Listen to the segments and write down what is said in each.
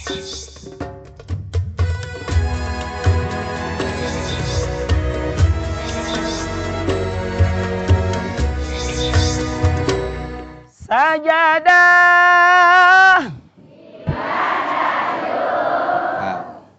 Sajadah.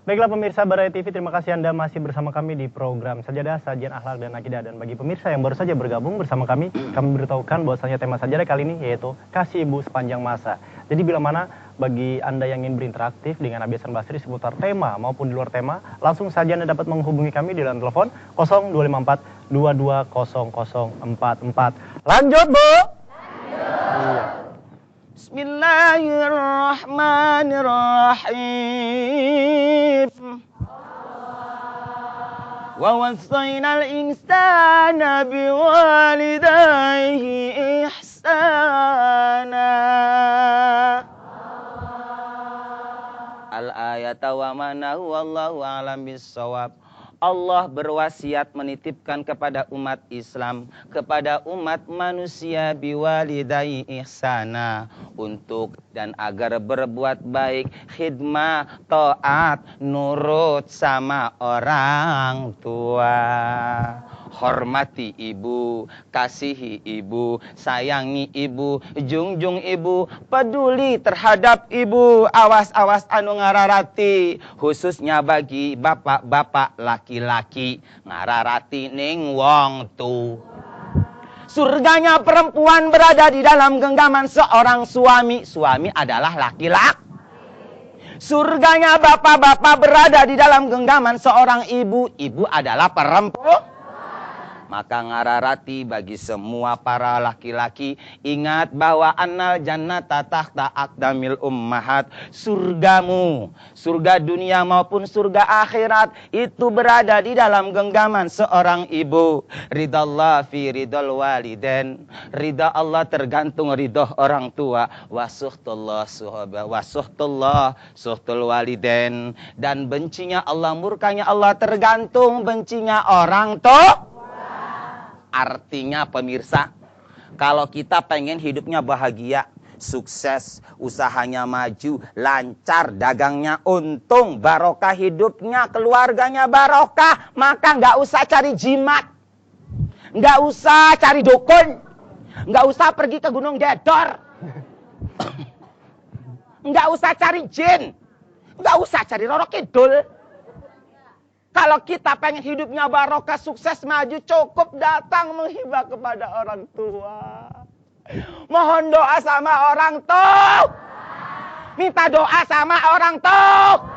Baiklah pemirsa Baraya TV, terima kasih Anda masih bersama kami di program Sajadah, Sajian Akhlak dan Akidah. Dan bagi pemirsa yang baru saja bergabung bersama kami beritahukan bahwasanya tema Sajadah kali ini yaitu Kasih Ibu Sepanjang Masa. Jadi bila mana bagi Anda yang ingin berinteraktif dengan Abi Hasan Basri seputar tema maupun di luar tema, langsung saja Anda dapat menghubungi kami di telepon 0254 220044. Lanjut, Bu. Bismillahirrahmanirrahim. Wa wasainal insana biwalidayhi ihsana. Al-ayata wa manahu wallahu a'lam bissawab. Allah berwasiat menitipkan kepada umat Islam, kepada umat manusia biwalidayhi ihsana, untuk dan agar berbuat baik, khidmah, taat, nurut sama orang tua. Hormati ibu, kasihi ibu, sayangi ibu, junjung ibu, peduli terhadap ibu. Awas-awas anu ngararati, khususnya bagi bapak-bapak laki-laki, ngararati ning wong tu. Surganya perempuan berada di dalam genggaman seorang suami. Suami adalah laki-laki. Surganya bapak-bapak berada di dalam genggaman seorang ibu. Ibu adalah perempuan. Maka ngararati bagi semua para laki-laki, ingat bahwa annal jannata tahta aqdamil ummahat. Surgamu, surga dunia maupun surga akhirat, itu berada di dalam genggaman seorang ibu. Ridallah fi ridal waliden. Ridha Allah tergantung ridha orang tua. Wasuhtullah suhaba. Wasuhtullah suhtul waliden. Dan bencinya Allah, murkanya Allah tergantung bencinya orang tua. Artinya pemirsa, kalau kita pengen hidupnya bahagia, sukses, usahanya maju, lancar, dagangnya untung, barokah hidupnya, keluarganya barokah, maka nggak usah cari jimat, nggak usah cari dukun, nggak usah pergi ke Gunung Gedor, nggak usah cari jin, nggak usah cari Roro Kidul. Kalau kita pengen hidupnya barokah, sukses, maju, cukup datang menghibah kepada orang tua. Mohon doa sama orang tua. Minta doa sama orang tua.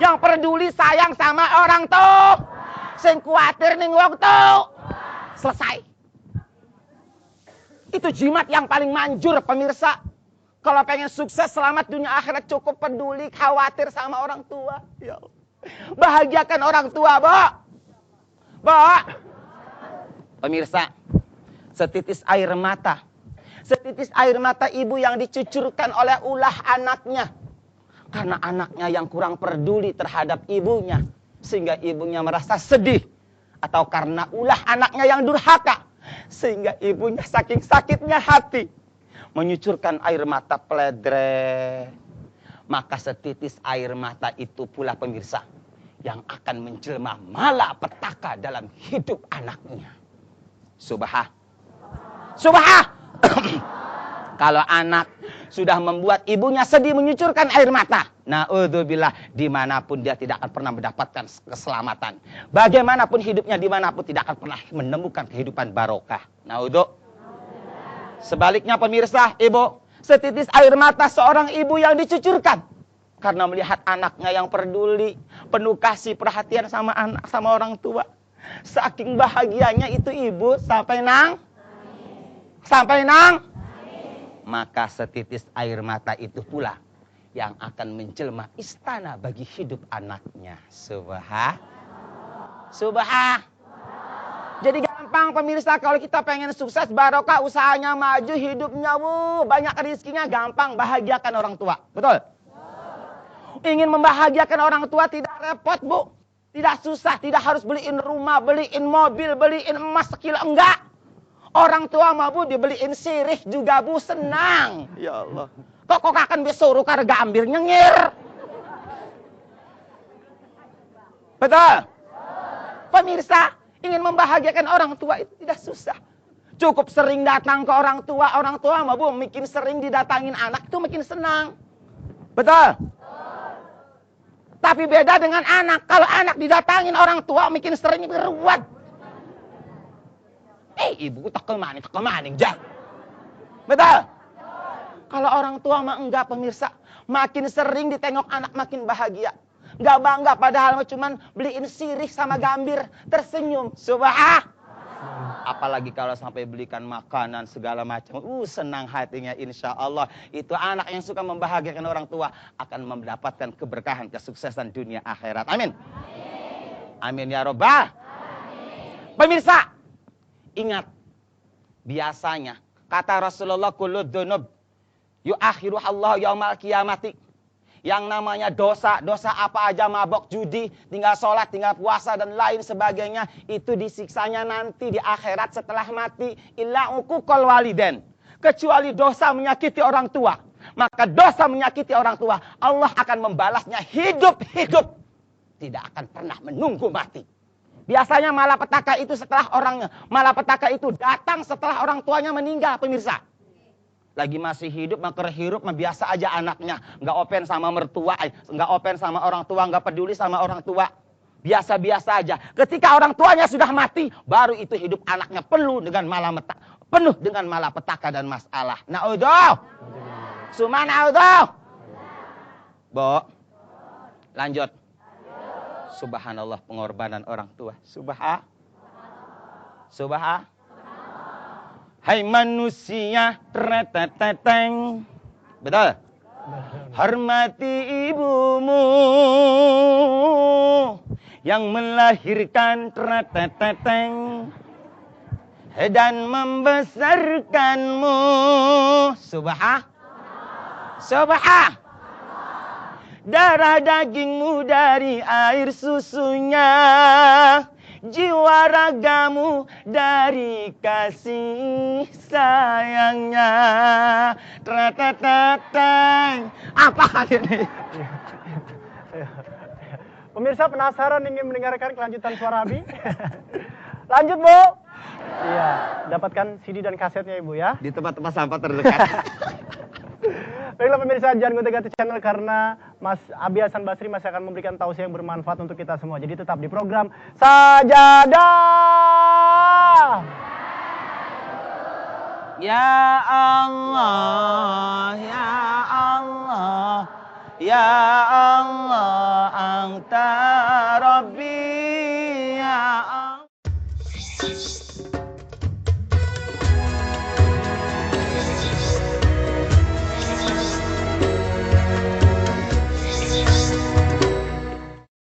Yang peduli sayang sama orang tua. Sing kuatir ning wong tua. Selesai. Itu jimat yang paling manjur pemirsa. Kalau pengen sukses, selamat dunia akhirat, cukup peduli, khawatir sama orang tua. Ya Allah. Bahagiakan orang tua, Bo. Pemirsa, setitis air mata ibu yang dicucurkan oleh ulah anaknya. Karena anaknya yang kurang peduli terhadap ibunya, sehingga ibunya merasa sedih. Atau karena ulah anaknya yang durhaka, sehingga ibunya saking sakitnya hati menyucurkan air mata pledre. Maka setitis air mata itu pula pemirsa yang akan menjelma malapetaka dalam hidup anaknya. Subah. Kalau anak sudah membuat ibunya sedih menyucurkan air mata, naudzubillah, dimanapun dia tidak akan pernah mendapatkan keselamatan. Bagaimanapun hidupnya, dimanapun tidak akan pernah menemukan kehidupan barokah. Naudzubillah. Sebaliknya pemirsa, ibu, setitis air mata seorang ibu yang dicucurkan karena melihat anaknya yang peduli, penuh kasih perhatian sama anak, sama orang tua. Saking bahagianya itu ibu sampai nang. Maka setitis air mata itu pula yang akan menjelma istana bagi hidup anaknya. Subah. Jadi gampang pemirsa, kalau kita pengen sukses, barokah, usahanya maju, hidupnya banyak rezekinya, gampang bahagiakan orang tua. Betul? Ingin membahagiakan orang tua tidak repot, Bu. Tidak susah, tidak harus beliin rumah, beliin mobil, beliin emas sekilo, enggak. Orang tua mah, Bu, dibeliin sirih juga, Bu, senang. Ya Allah. Kok akan disuruh karena gambir nyengir. Betul? Pemirsa, ingin membahagiakan orang tua itu tidak susah. Cukup sering datang ke orang tua mah bu, makin sering didatangin anak itu makin senang. Betul? Tapi beda dengan anak. Kalau anak didatangin orang tua makin sering beruat. Ibu tak kemaning, jah. Betul? Kalau orang tua mah enggak pemirsa. Makin sering ditengok anak makin bahagia. Enggak bangga padahal cuman beliin sirih sama gambir. Tersenyum. Subhanallah. Apalagi kalau sampai belikan makanan segala macam. Senang hatinya insya Allah. Itu anak yang suka membahagiakan orang tua akan mendapatkan keberkahan, kesuksesan dunia akhirat. Amin. Amin ya robbal. Pemirsa, ingat. Biasanya kata Rasulullah kullu dzunub yu'akhiru Allah yaumal qiyamati. Yang namanya dosa apa aja, mabok, judi, tinggal sholat, tinggal puasa, dan lain sebagainya. Itu disiksanya nanti di akhirat setelah mati. Illa uquqal waliden. Kecuali dosa menyakiti orang tua. Maka dosa menyakiti orang tua, Allah akan membalasnya hidup-hidup. Tidak akan pernah menunggu mati. Biasanya malapetaka itu malapetaka itu datang setelah orang tuanya meninggal, pemirsa. Lagi masih hidup, hirup, biasa aja anaknya. Nggak open sama mertua, nggak open sama orang tua, nggak peduli sama orang tua. Biasa-biasa aja. Ketika orang tuanya sudah mati, baru itu hidup anaknya penuh dengan malapetaka dan masalah. Na'udzuh. Suman na'udzuh. Bo, lanjut. Subhanallah, pengorbanan orang tua. Subhanallah. Hai manusia, reteteteng. Betul? Hormati ibumu yang melahirkan, reteteteng, dan membesarkanmu. Subhanallah. Darah dagingmu dari air susunya, jiwa ragamu dari kasih sayangnya. Treteteteng. Apa ini? Pemirsa penasaran ingin mendengarkan kelanjutan suara Abi? Lanjut, Bu. Iya, dapatkan CD dan kasetnya Ibu ya. Di tempat-tempat sampah terdekat. Baiklah pemirsa, jangan gonta-ganti channel karena Mas Abi Hasan Basri masih akan memberikan tausiah yang bermanfaat untuk kita semua. Jadi tetap di program Sajadah. Ya Allah, ya Allah, ya Allah, Anta Rabbi, ya Allah.